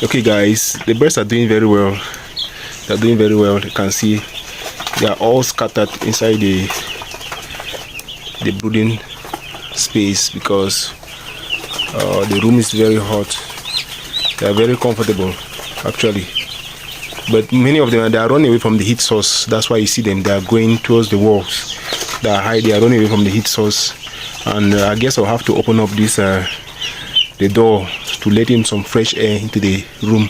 Okay guys, the birds are doing very well. They're doing very well. You can see they are all scattered inside the brooding space because the room is very hot. They are very comfortable actually, but many of them, they are running away from the heat source. That's why you see them, they are going towards the walls. They are high, they are running away from the heat source. And I guess I'll have to open up this the door to let in some fresh air into the room.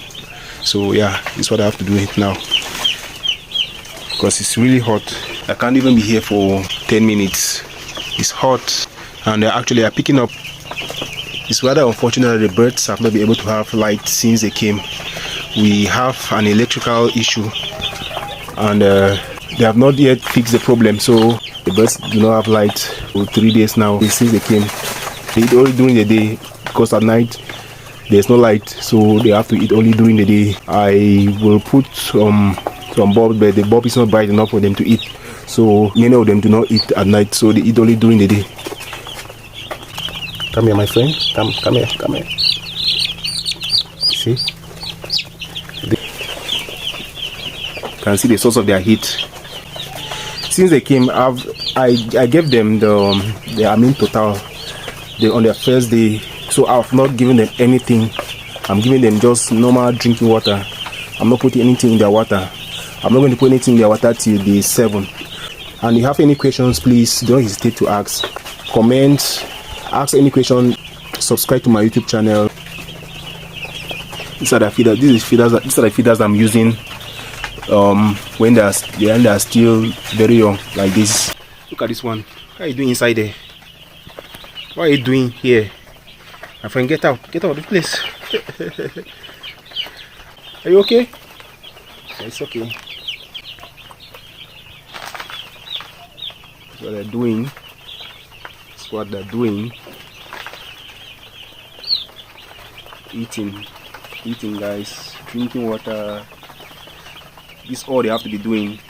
So yeah, it's what I have to do it now because it's really hot. I can't even be here for 10 minutes. It's hot, and they actually are picking up. It's rather unfortunate that the birds have not been able to have light since they came. We have an electrical issue, and they have not yet fixed the problem. So the birds do not have light for 3 days now since they came. They eat only during the day because at night there's no light, so they have to eat only during the day. I will put some bulb, but the bulb is not bright enough for them to eat. So many of them do not eat at night, so they eat only during the day. Come here, my friend. Come here, come here. See? You can see the source of their heat. Since they came, I gave them the Amin Total on their first day. So I've not given them anything. I'm giving them just normal drinking water. I'm not putting anything in their water. I'm not going to put anything in their water till day 7. And if you have any questions, please don't hesitate to ask. Comment, ask any question, subscribe to my YouTube channel. These are the feeders. These are the feeders I'm using when they are still very young, like this. Look at this one. What are you doing inside there? What are you doing here? My friend, get out of the place. Are you okay? It's okay. That's what they're doing. That's what they're doing. Eating guys, drinking water. This is all they have to be doing.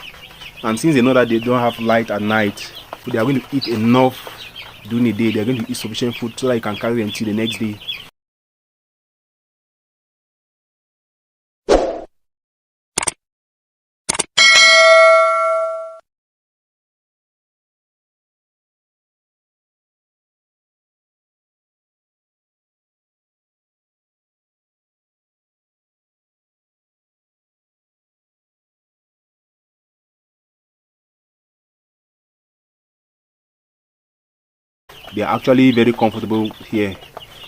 And since they know that they don't have light at night, they are going to eat enough during the day. They are going to eat sufficient food so that you can carry them until the next day. They are actually very comfortable here.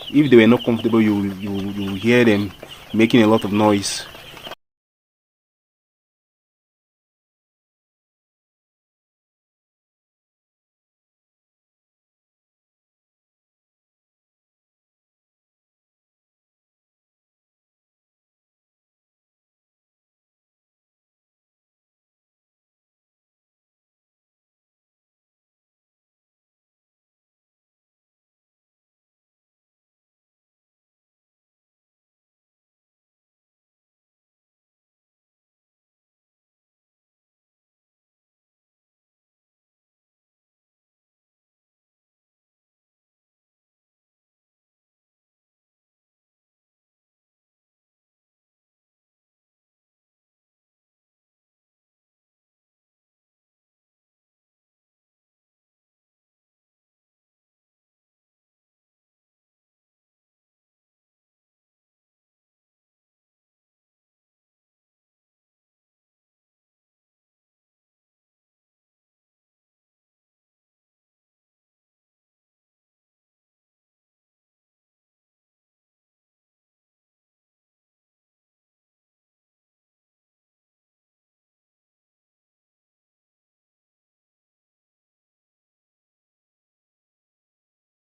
If they were not comfortable, you hear them making a lot of noise.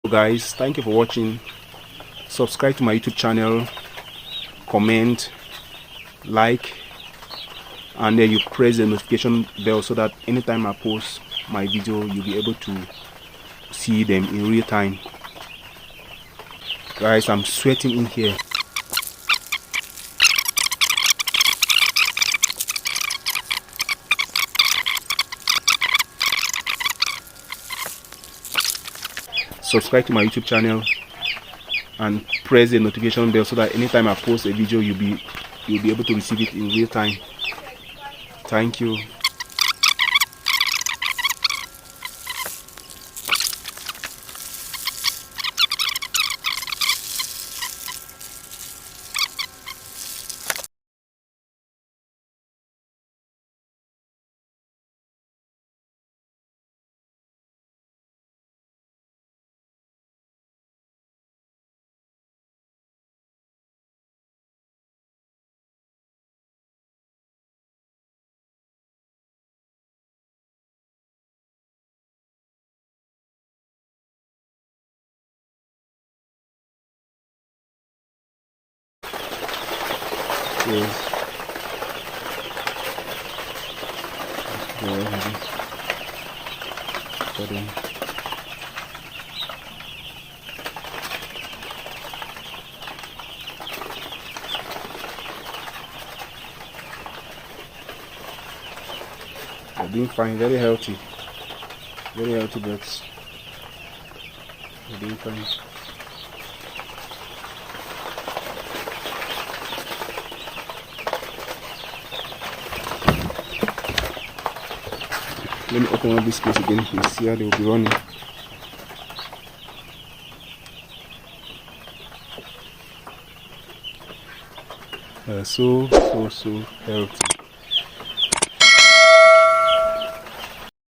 So guys, thank you for watching. Subscribe to my YouTube channel, comment, like, and then you press the notification bell so that anytime I post my video, you'll be able to see them in real time. Guys, I'm sweating in here. Subscribe to my YouTube channel and press the notification bell so that anytime I post a video, you'll be able to receive it in real time. Thank you. Yes. They're doing fine, very healthy birds. They're doing fine. Let me open up this space again. You see how they will be running. So healthy.